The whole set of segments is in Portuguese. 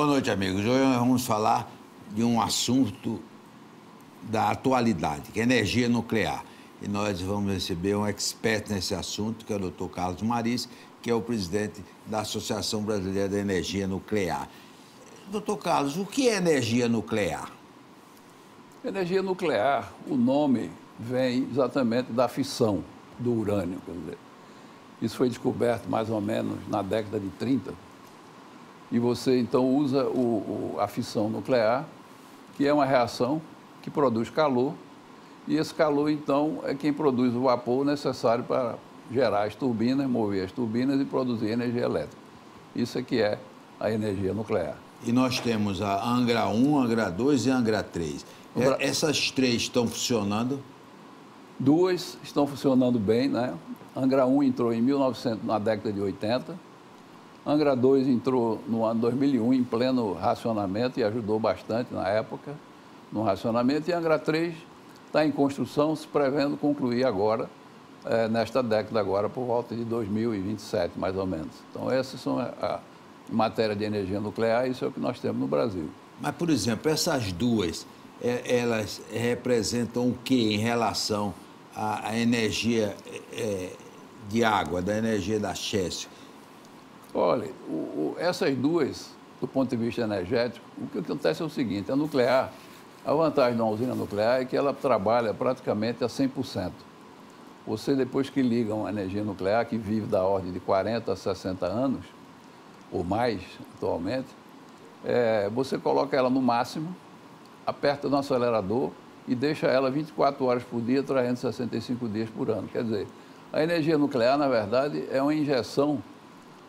Boa noite, amigos. Hoje nós vamos falar de um assunto da atualidade, que é energia nuclear. E nós vamos receber um expert nesse assunto, que é o Dr. Carlos Maris, que é o presidente da Associação Brasileira da Energia Nuclear. Dr. Carlos, o que é energia nuclear? Energia nuclear, o nome vem exatamente da fissão do urânio. Quer dizer, isso foi descoberto mais ou menos na década de 30. E você, então, usa a fissão nuclear, que é uma reação que produz calor, e esse calor, então, é quem produz o vapor necessário para gerar as turbinas, mover as turbinas e produzir energia elétrica. Isso é que é a energia nuclear. E nós temos a Angra 1, Angra 2 e Angra 3. Essas três estão funcionando? Duas estão funcionando bem, né? Angra 1 entrou em 1900, na década de 80. Angra 2 entrou no ano 2001 em pleno racionamento e ajudou bastante na época no racionamento. E Angra 3 está em construção, se prevendo concluir agora, nesta década agora, por volta de 2027, mais ou menos. Então, essas são em matéria de energia nuclear, isso é o que nós temos no Brasil. Mas, por exemplo, essas duas, elas representam o que em relação à energia de água, da energia da Chesf? Olha, essas duas, do ponto de vista energético, o que acontece é o seguinte: a nuclear, a vantagem de uma usina nuclear é que ela trabalha praticamente a 100%. Você, depois que liga uma energia nuclear, que vive da ordem de 40 a 60 anos, ou mais atualmente, você coloca ela no máximo, aperta no acelerador e deixa ela 24 horas por dia, 365 dias por ano. Quer dizer, a energia nuclear, na verdade, é uma injeção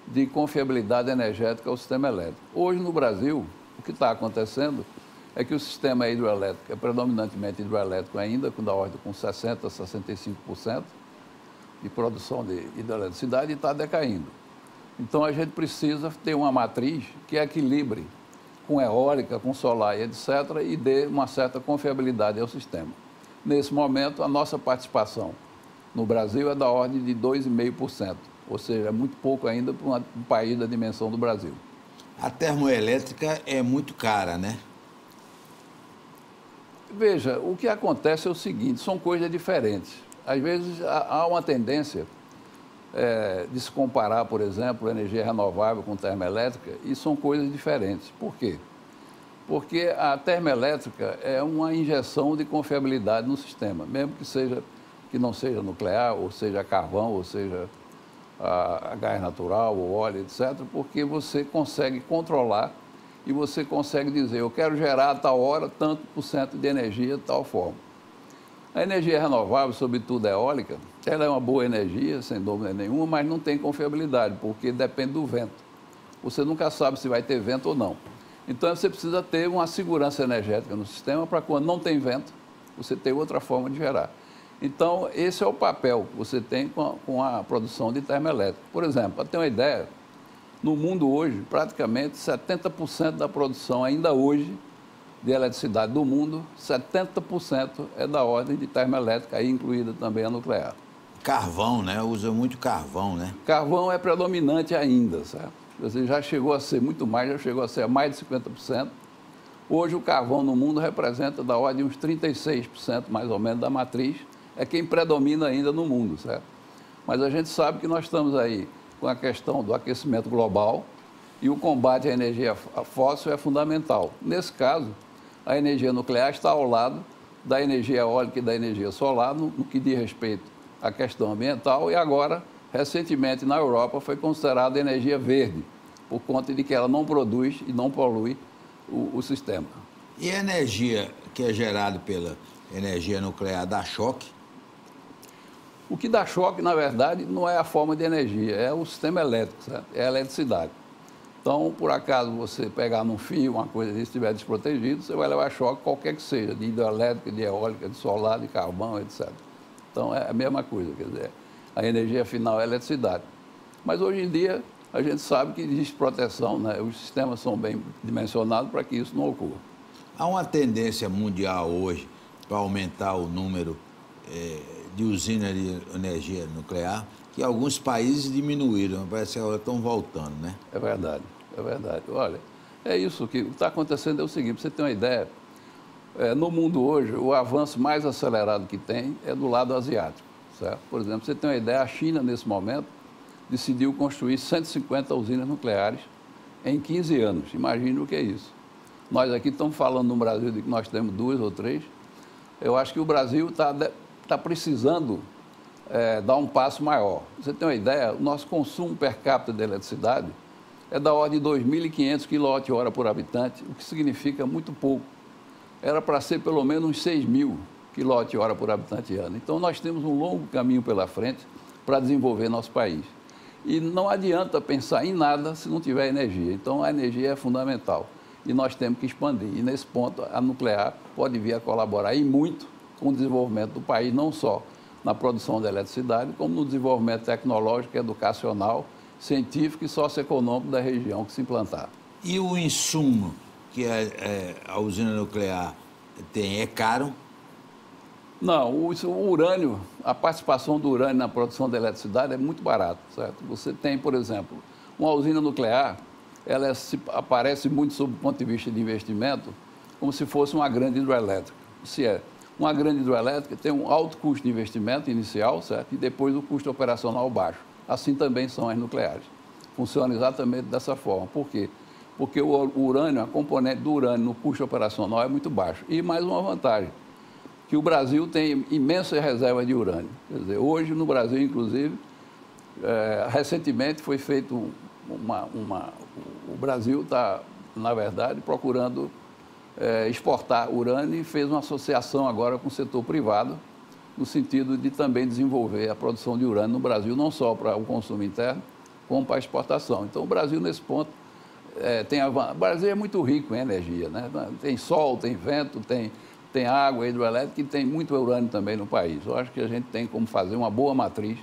de confiabilidade energética ao sistema elétrico. Hoje, no Brasil, o que está acontecendo é que o sistema hidroelétrico é predominantemente hidroelétrico ainda, da ordem com 60% a 65% de produção de hidroeletricidade, e está decaindo. Então, a gente precisa ter uma matriz que equilibre com eólica, com solar e etc., e dê uma certa confiabilidade ao sistema. Nesse momento, a nossa participação no Brasil é da ordem de 2,5%, ou seja, é muito pouco ainda para um país da dimensão do Brasil. A termoelétrica é muito cara, né? Veja, o que acontece é o seguinte: são coisas diferentes. Às vezes há uma tendência de se comparar, por exemplo, energia renovável com termoelétrica, e são coisas diferentes. Por quê? Porque a termoelétrica é uma injeção de confiabilidade no sistema, mesmo que não seja nuclear, ou seja carvão, ou seja a gás natural, ou óleo, etc., porque você consegue controlar e você consegue dizer: eu quero gerar a tal hora tanto por cento de energia de tal forma. A energia renovável, sobretudo a eólica, ela é uma boa energia, sem dúvida nenhuma, mas não tem confiabilidade, porque depende do vento. Você nunca sabe se vai ter vento ou não. Então, você precisa ter uma segurança energética no sistema para, quando não tem vento, você ter outra forma de gerar. Então, esse é o papel que você tem com a produção de termoelétrica. Por exemplo, para ter uma ideia, no mundo hoje, praticamente 70% da produção ainda hoje de eletricidade do mundo, 70% é da ordem de termoelétrica, aí incluída também a nuclear. Carvão, né? Usa muito carvão, né? Carvão é predominante ainda, certo? Você já chegou a ser muito mais, já chegou a ser mais de 50%. Hoje o carvão no mundo representa da ordem de uns 36%, mais ou menos, da matriz, é quem predomina ainda no mundo, certo? Mas a gente sabe que nós estamos aí com a questão do aquecimento global e o combate à energia fóssil é fundamental. Nesse caso, a energia nuclear está ao lado da energia eólica e da energia solar no que diz respeito à questão ambiental, e agora, recentemente, na Europa, foi considerada energia verde, por conta de que ela não produz e não polui o sistema. E a energia que é gerada pela energia nuclear dá choque? O que dá choque, na verdade, não é a forma de energia, é o sistema elétrico, certo? É a eletricidade. Então, por acaso, você pegar num fio, uma coisa desse, estiver desprotegido, você vai levar choque qualquer que seja, de hidrelétrica, de eólica, de solar, de carvão, etc. Então, é a mesma coisa, quer dizer, a energia final é a eletricidade. Mas, hoje em dia, a gente sabe que existe proteção, né? Os sistemas são bem dimensionados para que isso não ocorra. Há uma tendência mundial hoje para aumentar o número de usinas de energia nuclear, que alguns países diminuíram, parece que agora estão voltando, né? É verdade, é verdade. Olha, É isso, que o que está acontecendo é o seguinte, para você ter uma ideia, no mundo hoje, o avanço mais acelerado que tem é do lado asiático, certo? Por exemplo, para você ter uma ideia, a China, nesse momento, decidiu construir 150 usinas nucleares em 15 anos. Imagine o que é isso. Nós aqui estamos falando no Brasil de que nós temos 2 ou 3. Eu acho que o Brasil está precisando dar um passo maior. Pra você tem uma ideia, o nosso consumo per capita de eletricidade é da ordem de 2.500 kWh por habitante, o que significa muito pouco. Era para ser pelo menos uns 6.000 kWh por habitante ano. Então, nós temos um longo caminho pela frente para desenvolver nosso país. E não adianta pensar em nada se não tiver energia. Então, a energia é fundamental e nós temos que expandir. E, nesse ponto, a nuclear pode vir a colaborar e muito com o desenvolvimento do país, não só na produção de eletricidade, como no desenvolvimento tecnológico, educacional, científico e socioeconômico da região que se implantar. E o insumo que a usina nuclear tem é caro? Não, o urânio, a participação do urânio na produção de eletricidade é muito barata, certo? Você tem, por exemplo, uma usina nuclear, ela aparece muito sob o ponto de vista de investimento como se fosse uma grande hidroelétrica. Se é uma grande hidroelétrica, tem um alto custo de investimento inicial, certo? E depois o custo operacional baixo. Assim também são as nucleares. Funciona exatamente dessa forma. Por quê? Porque o urânio, a componente do urânio no custo operacional é muito baixo. E mais uma vantagem, que o Brasil tem imensas reservas de urânio. Quer dizer, hoje no Brasil, inclusive, recentemente foi feito o Brasil está, na verdade, procurando exportar urânio e fez uma associação agora com o setor privado, no sentido de também desenvolver a produção de urânio no Brasil, não só para o consumo interno, como para a exportação. Então, o Brasil, nesse ponto, o Brasil é muito rico em energia, né? Tem sol, tem vento, tem água hidroelétrica e tem muito urânio também no país. Eu acho que a gente tem como fazer uma boa matriz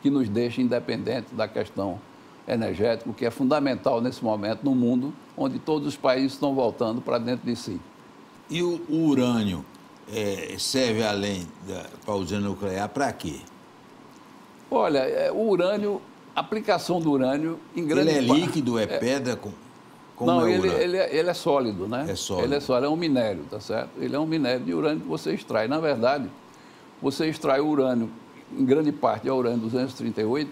que nos deixe independente da questão energética, que é fundamental nesse momento no mundo, onde todos os países estão voltando para dentro de si. E o urânio serve além para a usina nuclear para quê? Olha, o urânio, a aplicação do urânio em grande parte... Ele é líquido, é pedra? Como não, é ele é sólido, né? É sólido. Ele é sólido, é um minério, tá certo? Ele é um minério de urânio que você extrai. Na verdade, você extrai o urânio, em grande parte é o urânio 238,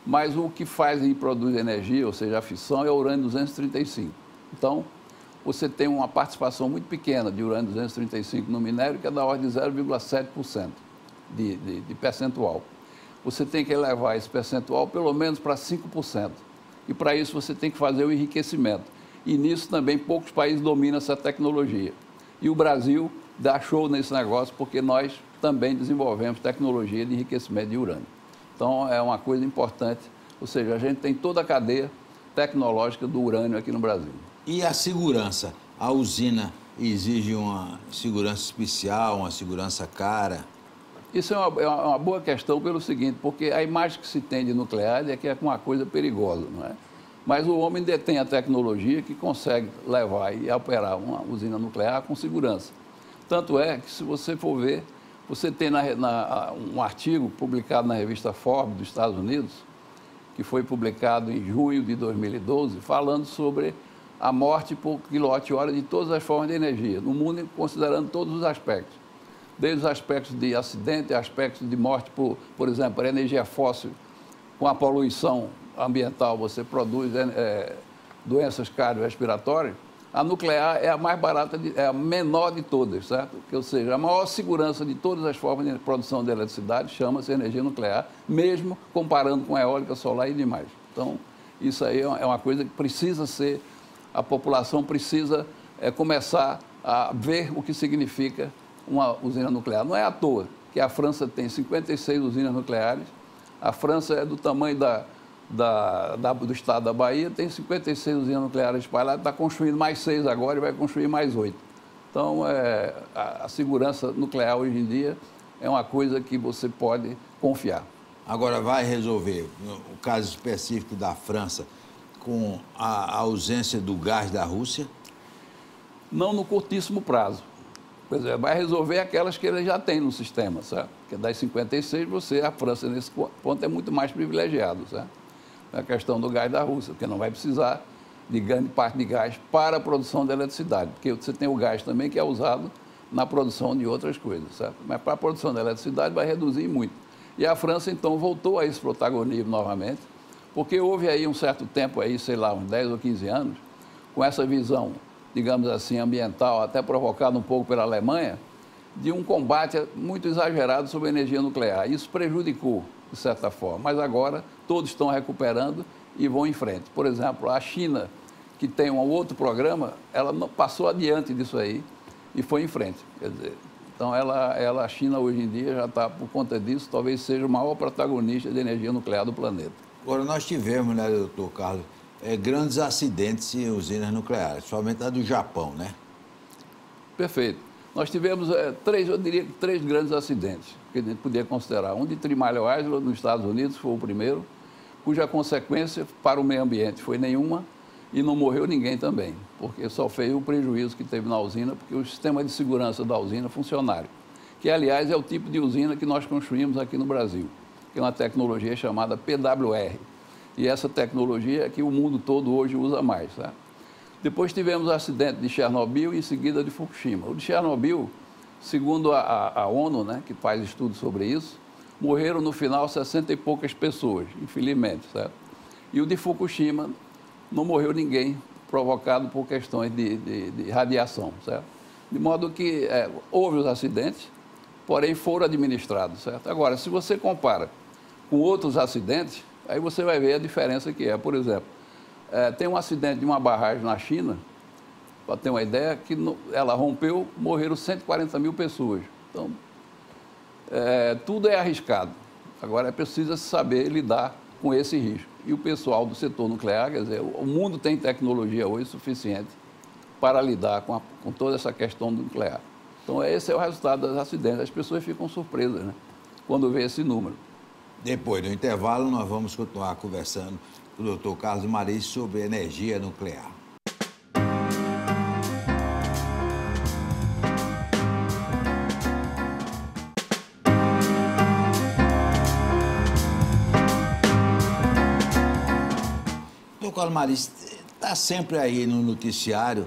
mas o que faz e produz energia, ou seja, a fissão, é o urânio 235. Então, você tem uma participação muito pequena de urânio 235 no minério, que é da ordem de 0,7% de percentual. Você tem que elevar esse percentual pelo menos para 5%. E para isso você tem que fazer o enriquecimento. E nisso também poucos países dominam essa tecnologia. E o Brasil dá show nesse negócio porque nós também desenvolvemos tecnologia de enriquecimento de urânio. Então é uma coisa importante, ou seja, a gente tem toda a cadeia tecnológica do urânio aqui no Brasil. E a segurança? A usina exige uma segurança especial, uma segurança cara? Isso é uma boa questão pelo seguinte, porque a imagem que se tem de nuclear é que é uma coisa perigosa, não é? Mas o homem detém a tecnologia que consegue levar e operar uma usina nuclear com segurança. Tanto é que, se você for ver, você tem um artigo publicado na revista Forbes dos Estados Unidos, que foi publicado em junho de 2012, falando sobre a morte por quilowatt-hora de todas as formas de energia, no mundo, considerando todos os aspectos. Desde os aspectos de acidente, aspectos de morte por exemplo, por energia fóssil, com a poluição ambiental, você produz doenças cardiorrespiratórias. A nuclear é a mais barata, é a menor de todas, certo? Ou seja, a maior segurança de todas as formas de produção de eletricidade chama-se energia nuclear, mesmo comparando com a eólica, solar e demais. Então, isso aí é uma coisa que precisa ser, a população precisa começar a ver o que significa uma usina nuclear. Não é à toa que a França tem 56 usinas nucleares, a França é do tamanho do estado da Bahia, tem 56 usinas nucleares espalhadas, está construindo mais 6 agora e vai construir mais 8. Então, a segurança nuclear hoje em dia é uma coisa que você pode confiar. Agora, vai resolver o caso específico da França com a ausência do gás da Rússia? Não no curtíssimo prazo. Pois é, vai resolver aquelas que ele já tem no sistema, certo? Porque das 56, a França, nesse ponto, é muito mais privilegiado, certo? A questão do gás da Rússia, porque não vai precisar de grande parte de gás para a produção de eletricidade, porque você tem o gás também que é usado na produção de outras coisas, certo? Mas para a produção da eletricidade vai reduzir muito. E a França, então, voltou a esse protagonismo novamente, porque houve aí um certo tempo, aí, sei lá, uns 10 ou 15 anos, com essa visão, digamos assim, ambiental, até provocada um pouco pela Alemanha, de um combate muito exagerado sobre a energia nuclear. Isso prejudicou, de certa forma, mas agora todos estão recuperando e vão em frente. Por exemplo, a China, que tem um outro programa, ela passou adiante disso aí e foi em frente. Quer dizer, então, a China hoje em dia já está, por conta disso, talvez seja o maior protagonista de energia nuclear do planeta. Agora, nós tivemos, né, doutor Carlos, grandes acidentes em usinas nucleares, somente a do Japão, né? Perfeito. Nós tivemos eu diria que três grandes acidentes, que a gente podia considerar. Um de Three Mile Island, nos Estados Unidos, foi o primeiro, cuja consequência para o meio ambiente foi nenhuma e não morreu ninguém também, porque só fez o prejuízo que teve na usina, porque o sistema de segurança da usina funcionário, que, aliás, é o tipo de usina que nós construímos aqui no Brasil, que é uma tecnologia chamada PWR. E essa tecnologia é que o mundo todo hoje usa mais, tá? Depois tivemos o acidente de Chernobyl e em seguida de Fukushima. O de Chernobyl, segundo a ONU, né, que faz estudos sobre isso, morreram no final 60 e poucas pessoas, infelizmente, certo? E o de Fukushima não morreu ninguém, provocado por questões de radiação, certo? De modo que houve os acidentes, porém foram administrados, certo? Agora, se você compara com outros acidentes, aí você vai ver a diferença que é. Por exemplo, tem um acidente de uma barragem na China, para ter uma ideia, que ela rompeu, morreram 140 mil pessoas. Então, tudo é arriscado. Agora, é preciso saber lidar com esse risco. E o pessoal do setor nuclear, quer dizer, o mundo tem tecnologia hoje suficiente para lidar com toda essa questão do nuclear. Então, esse é o resultado dos acidentes. As pessoas ficam surpresas, né, quando vê esse número. Depois do intervalo, nós vamos continuar conversando com o doutor Carlos Maris sobre energia nuclear. Doutor Carlos Maris, está sempre aí no noticiário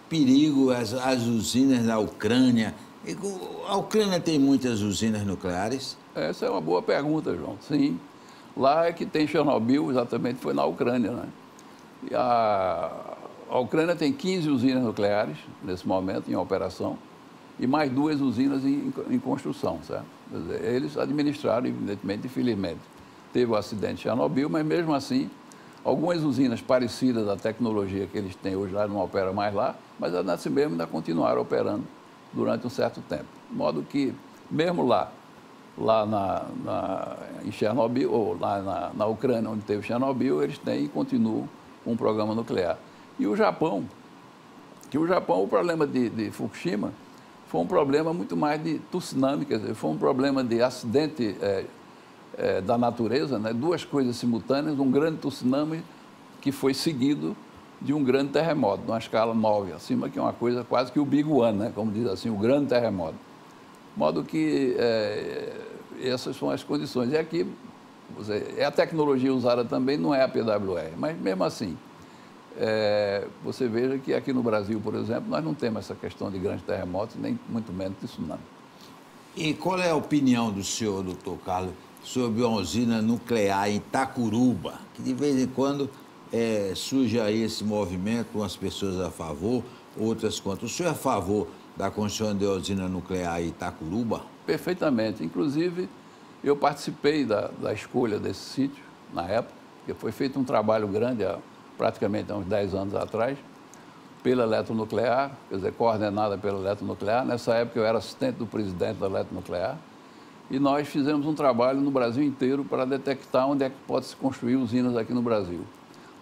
perigo, as usinas da Ucrânia. A Ucrânia tem muitas usinas nucleares? Essa é uma boa pergunta, João. Sim. Lá é que tem Chernobyl, exatamente, foi na Ucrânia, né? E a Ucrânia tem 15 usinas nucleares, nesse momento, em operação, e mais 2 usinas em construção, certo? Quer dizer, eles administraram, evidentemente, infelizmente. Teve o acidente de Chernobyl, mas, mesmo assim, algumas usinas parecidas da tecnologia que eles têm hoje lá não operam mais lá, mas assim mesmo ainda continuaram operando durante um certo tempo. De modo que, mesmo lá em Chernobyl, ou lá na Ucrânia, onde teve Chernobyl, eles têm e continuam com um programa nuclear. E o Japão, o problema de Fukushima foi um problema muito mais de tsunami, quer dizer, foi um problema de acidente da natureza, né? 2 coisas simultâneas, um grande tsunami que foi seguido de um grande terremoto, de uma escala 9 acima, que é uma coisa quase que o Big One, né? Como diz assim, o grande terremoto. De modo que essas são as condições. E aqui, a tecnologia usada também não é a PWR, mas mesmo assim, você veja que aqui no Brasil, por exemplo, nós não temos essa questão de grandes terremotos, nem muito menos de tsunami. E qual é a opinião do senhor, doutor Carlos, sobre uma usina nuclear em Itacuruba, que de vez em quando surge aí esse movimento, umas pessoas a favor, outras contra. O senhor é a favor da construção de usina nuclear em Itacuruba? Perfeitamente. Inclusive, eu participei da escolha desse sítio, na época, porque foi feito um trabalho grande, praticamente há uns 10 anos atrás, pela Eletronuclear, quer dizer, coordenada pela Eletronuclear. Nessa época, eu era assistente do presidente da Eletronuclear, e nós fizemos um trabalho no Brasil inteiro para detectar onde é que pode se construir usinas aqui no Brasil.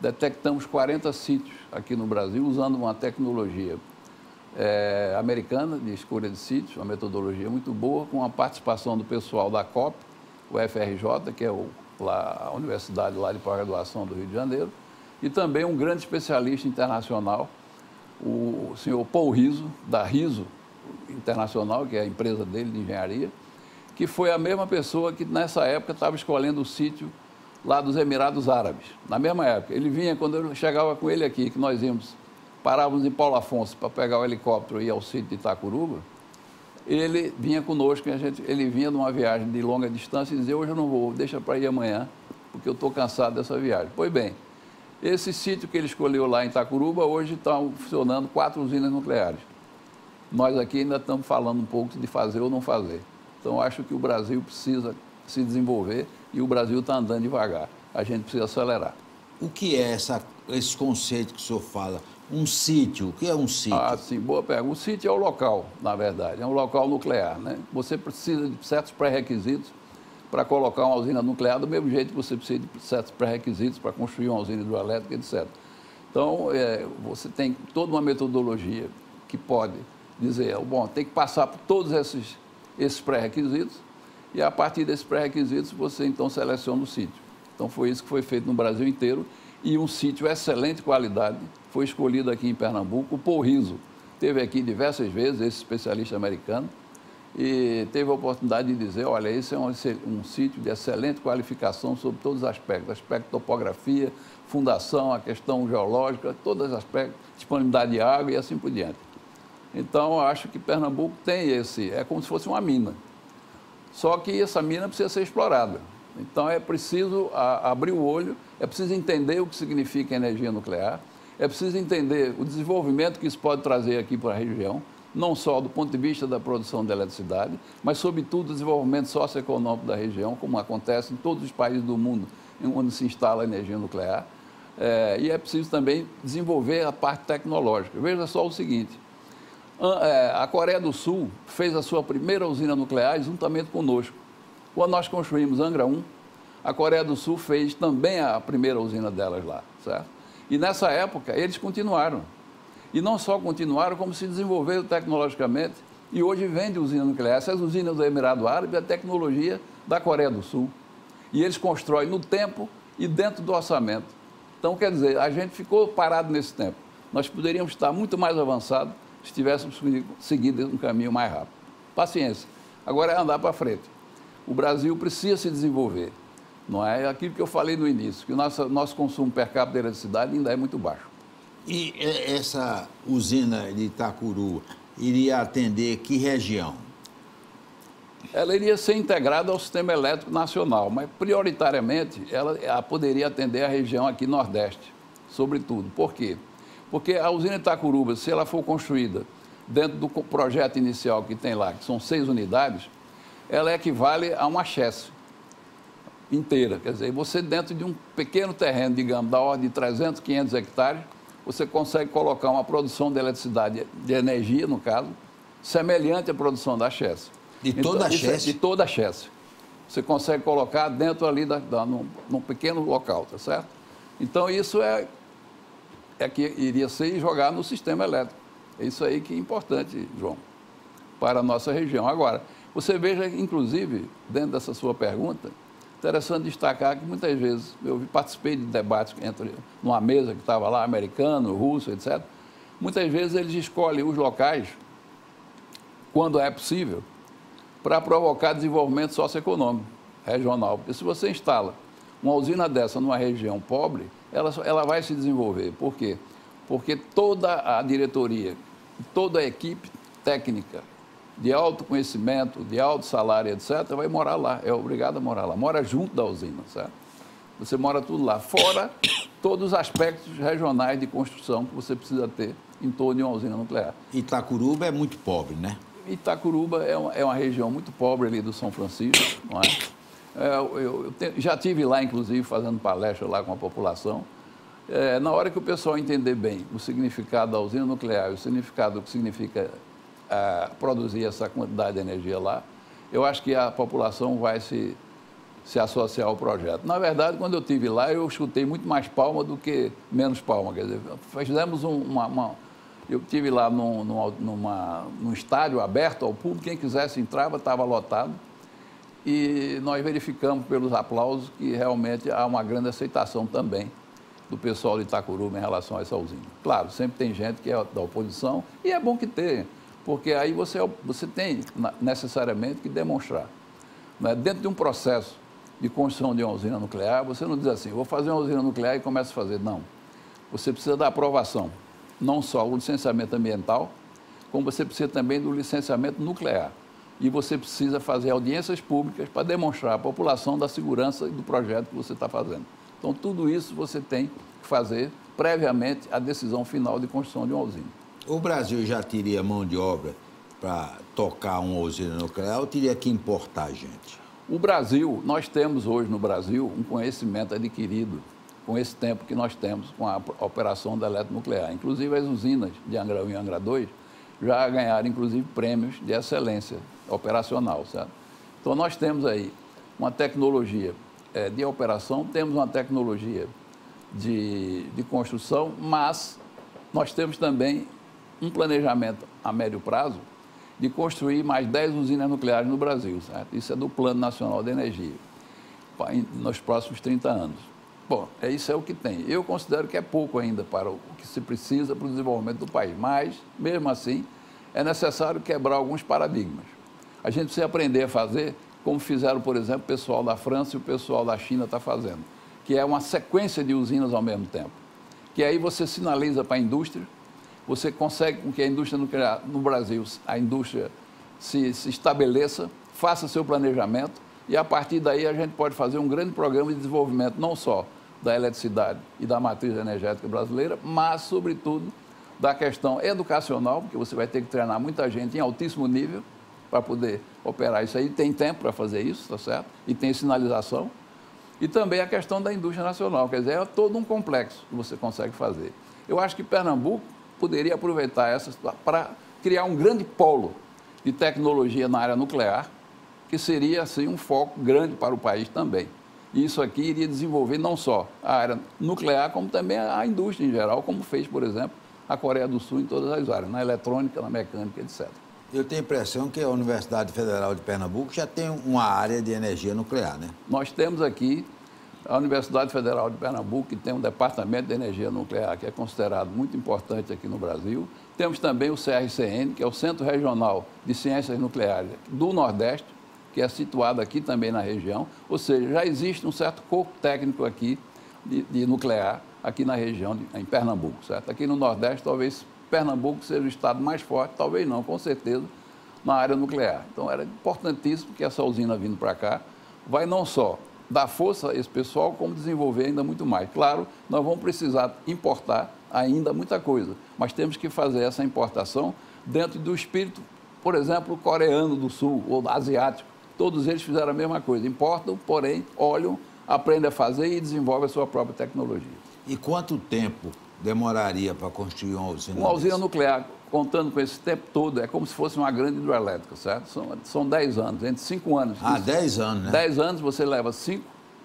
Detectamos 40 sítios aqui no Brasil, usando uma tecnologia americana de escolha de sítios, uma metodologia muito boa, com a participação do pessoal da COP, o FRJ, que é a universidade lá de pós-graduação do Rio de Janeiro, e também um grande especialista internacional, o senhor Paul Riso, da Riso Internacional, que é a empresa dele de engenharia, que foi a mesma pessoa que nessa época estava escolhendo o sítio lá dos Emirados Árabes, na mesma época. Ele vinha, quando eu chegava com ele aqui, que nós parávamos em Paulo Afonso para pegar o helicóptero e ir ao sítio de Itacuruba, ele vinha conosco, ele vinha numa viagem de longa distância e dizia, hoje eu não vou, deixa para ir amanhã, porque eu estou cansado dessa viagem. Pois bem, esse sítio que ele escolheu lá em Itacuruba, hoje estão funcionando 4 usinas nucleares. Nós aqui ainda estamos falando um pouco de fazer ou não fazer. Então, acho que o Brasil precisa se desenvolver e o Brasil está andando devagar. A gente precisa acelerar. O que é esse conceito que o senhor fala? Um sítio, o que é um sítio? Ah, sim, boa pergunta. O sítio é o local, na verdade, é um local nuclear, né? Você precisa de certos pré-requisitos para colocar uma usina nuclear, do mesmo jeito que você precisa de certos pré-requisitos para construir uma usina hidroelétrica, etc. Então, você tem toda uma metodologia que pode dizer, bom, tem que passar por todos esses pré-requisitos e, a partir desses pré-requisitos, você, então, seleciona o sítio. Então, foi isso que foi feito no Brasil inteiro e um sítio de excelente qualidade foi escolhido aqui em Pernambuco. O Paul Rizzo esteve aqui diversas vezes, esse especialista americano, e teve a oportunidade de dizer, olha, esse é um sítio de excelente qualificação sobre todos os aspectos, aspecto topografia, fundação, a questão geológica, todos os aspectos, disponibilidade de água e assim por diante. Então, acho que Pernambuco tem é como se fosse uma mina. Só que essa mina precisa ser explorada. Então, é preciso abrir o olho, é preciso entender o que significa energia nuclear, é preciso entender o desenvolvimento que isso pode trazer aqui para a região, não só do ponto de vista da produção de eletricidade, mas, sobretudo, o desenvolvimento socioeconômico da região, como acontece em todos os países do mundo onde se instala a energia nuclear. E é preciso também desenvolver a parte tecnológica. Veja só o seguinte, a Coreia do Sul fez a sua primeira usina nuclear juntamente conosco. Quando nós construímos Angra 1, a Coreia do Sul fez também a primeira usina delas lá, certo? E nessa época eles continuaram. E não só continuaram, como se desenvolveram tecnologicamente e hoje vendem usina nuclear. Essas usinas do Emirado Árabe é a tecnologia da Coreia do Sul. E eles constroem no tempo e dentro do orçamento. Então, quer dizer, a gente ficou parado nesse tempo. Nós poderíamos estar muito mais avançados se tivéssemos seguido um caminho mais rápido. Paciência. Agora é andar para frente. O Brasil precisa se desenvolver. Não é aquilo que eu falei no início, que o nosso consumo per capita de eletricidade ainda é muito baixo. E essa usina de Itacuru iria atender que região? Ela iria ser integrada ao sistema elétrico nacional, mas prioritariamente ela poderia atender a região aqui nordeste, sobretudo. Por quê? Porque a usina Itacuruba, se ela for construída dentro do projeto inicial que tem lá, que são 6 unidades, ela equivale a uma chesse inteira. Quer dizer, você dentro de um pequeno terreno, digamos, da ordem de 300, 500 hectares, você consegue colocar uma produção de eletricidade, de energia, no caso, semelhante à produção da chesse. De toda a chesse? De toda a chesse. Você consegue colocar dentro ali, num pequeno local, tá certo? Então, isso é que iria ser jogar no sistema elétrico. É isso aí que é importante, João, para a nossa região. Agora, você veja, inclusive, dentro dessa sua pergunta, interessante destacar que muitas vezes eu participei de debates numa mesa que estava lá, americano, russo, etc. Muitas vezes eles escolhem os locais, quando é possível, para provocar desenvolvimento socioeconômico regional. Porque se você instala uma usina dessa numa região pobre, ela vai se desenvolver. Por quê? Porque toda a diretoria, toda a equipe técnica de alto conhecimento, de alto salário, etc., vai morar lá, é obrigado a morar lá. Mora junto da usina, certo? Você mora tudo lá, fora todos os aspectos regionais de construção que você precisa ter em torno de uma usina nuclear. Itacuruba é muito pobre, né? Itacuruba é uma região muito pobre ali do São Francisco, não é? Já estive lá, inclusive, fazendo palestra lá com a população. Na hora que o pessoal entender bem o significado da usina nuclear, o significado que significa produzir essa quantidade de energia lá, eu acho que a população vai se associar ao projeto. Na verdade, quando eu estive lá, eu escutei muito mais palma do que menos palma. Quer dizer, fizemos eu estive lá num estádio aberto ao público, quem quisesse entrava, estava lotado, e nós verificamos pelos aplausos que realmente há uma grande aceitação também do pessoal de Itacuruba em relação a essa usina. Claro, sempre tem gente que é da oposição, e é bom que tenha, porque aí você tem necessariamente que demonstrar, né, dentro de um processo de construção de uma usina nuclear, você não diz assim, vou fazer uma usina nuclear e começa a fazer. Não. Você precisa da aprovação, não só o licenciamento ambiental, como você precisa também do licenciamento nuclear. E você precisa fazer audiências públicas para demonstrar à população da segurança do projeto que você está fazendo. Então, tudo isso você tem que fazer previamente à decisão final de construção de uma usina. O Brasil já teria mão de obra para tocar uma usina nuclear ou teria que importar gente? O Brasil, nós temos hoje no Brasil um conhecimento adquirido com esse tempo que nós temos com a operação da eletronuclear. Inclusive, as usinas de Angra 1 e Angra 2 já ganharam, inclusive, prêmios de excelência operacional, certo? Então, nós temos aí uma tecnologia de operação, temos uma tecnologia de construção, mas nós temos também um planejamento a médio prazo de construir mais 10 usinas nucleares no Brasil, certo? Isso é do Plano Nacional de Energia, nos próximos 30 anos. Bom, isso é o que tem. Eu considero que é pouco ainda para o que se precisa para o desenvolvimento do país, mas, mesmo assim, é necessário quebrar alguns paradigmas. A gente precisa aprender a fazer como fizeram, por exemplo, o pessoal da França e o pessoal da China está fazendo, que é uma sequência de usinas ao mesmo tempo. Que aí você sinaliza para a indústria, você consegue com que a indústria nuclear no Brasil, a indústria se estabeleça, faça seu planejamento e a partir daí a gente pode fazer um grande programa de desenvolvimento não só da eletricidade e da matriz energética brasileira, mas, sobretudo, da questão educacional, porque você vai ter que treinar muita gente em altíssimo nível para poder operar isso aí. Tem tempo para fazer isso, tá certo? E tem sinalização. E também a questão da indústria nacional, quer dizer, é todo um complexo que você consegue fazer. Eu acho que Pernambuco poderia aproveitar essa para criar um grande polo de tecnologia na área nuclear, que seria, assim, um foco grande para o país também. E isso aqui iria desenvolver não só a área nuclear, como também a indústria em geral, como fez, por exemplo, a Coreia do Sul em todas as áreas, na eletrônica, na mecânica, etc. Eu tenho a impressão que a Universidade Federal de Pernambuco já tem uma área de energia nuclear, né? Nós temos aqui a Universidade Federal de Pernambuco, que tem um departamento de energia nuclear, que é considerado muito importante aqui no Brasil. Temos também o CRCN, que é o Centro Regional de Ciências Nucleares do Nordeste, que é situado aqui também na região. Ou seja, já existe um certo corpo técnico aqui de nuclear, aqui na região, em Pernambuco, certo? Aqui no Nordeste, talvez Pernambuco seja o estado mais forte, talvez não, com certeza, na área nuclear. Então, era importantíssimo que essa usina vindo para cá vai não só dar força a esse pessoal, como desenvolver ainda muito mais. Claro, nós vamos precisar importar ainda muita coisa, mas temos que fazer essa importação dentro do espírito, por exemplo, coreano do Sul ou asiático. Todos eles fizeram a mesma coisa, importam, porém, olham, aprendem a fazer e desenvolvem a sua própria tecnologia. E quanto tempo demoraria para construir uma usina? Uma usina nuclear, contando com esse tempo todo, é como se fosse uma grande hidroelétrica, certo? São 10 anos, entre 5 anos. Ah, 10 anos, né? 10 anos você leva 5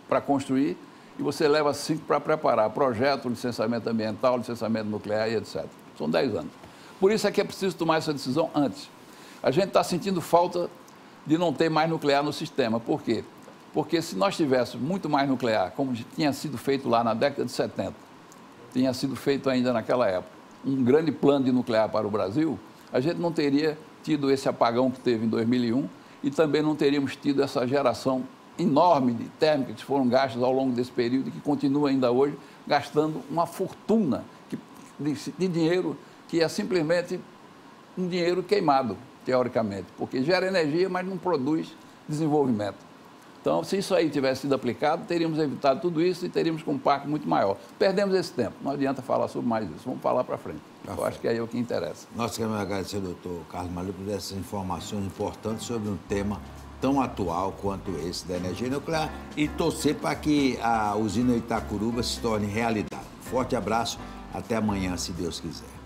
para construir e você leva 5 para preparar projeto, licenciamento ambiental, licenciamento nuclear e etc. São 10 anos. Por isso é que é preciso tomar essa decisão antes. A gente está sentindo falta de não ter mais nuclear no sistema. Por quê? Porque se nós tivéssemos muito mais nuclear, como tinha sido feito lá na década de 70, tinha sido feito ainda naquela época, um grande plano de nuclear para o Brasil, a gente não teria tido esse apagão que teve em 2001 e também não teríamos tido essa geração enorme de térmicas que foram gastas ao longo desse período e que continua ainda hoje gastando uma fortuna de dinheiro que é simplesmente um dinheiro queimado, teoricamente, porque gera energia, mas não produz desenvolvimento. Então, se isso aí tivesse sido aplicado, teríamos evitado tudo isso e teríamos um parque muito maior. Perdemos esse tempo, não adianta falar sobre mais isso, vamos falar para frente. Eu acho que aí é o que interessa. Nós queremos agradecer ao doutor Carlos Maluf por essas informações importantes sobre um tema tão atual quanto esse da energia nuclear e torcer para que a usina Itacuruba se torne realidade. Forte abraço, até amanhã, se Deus quiser.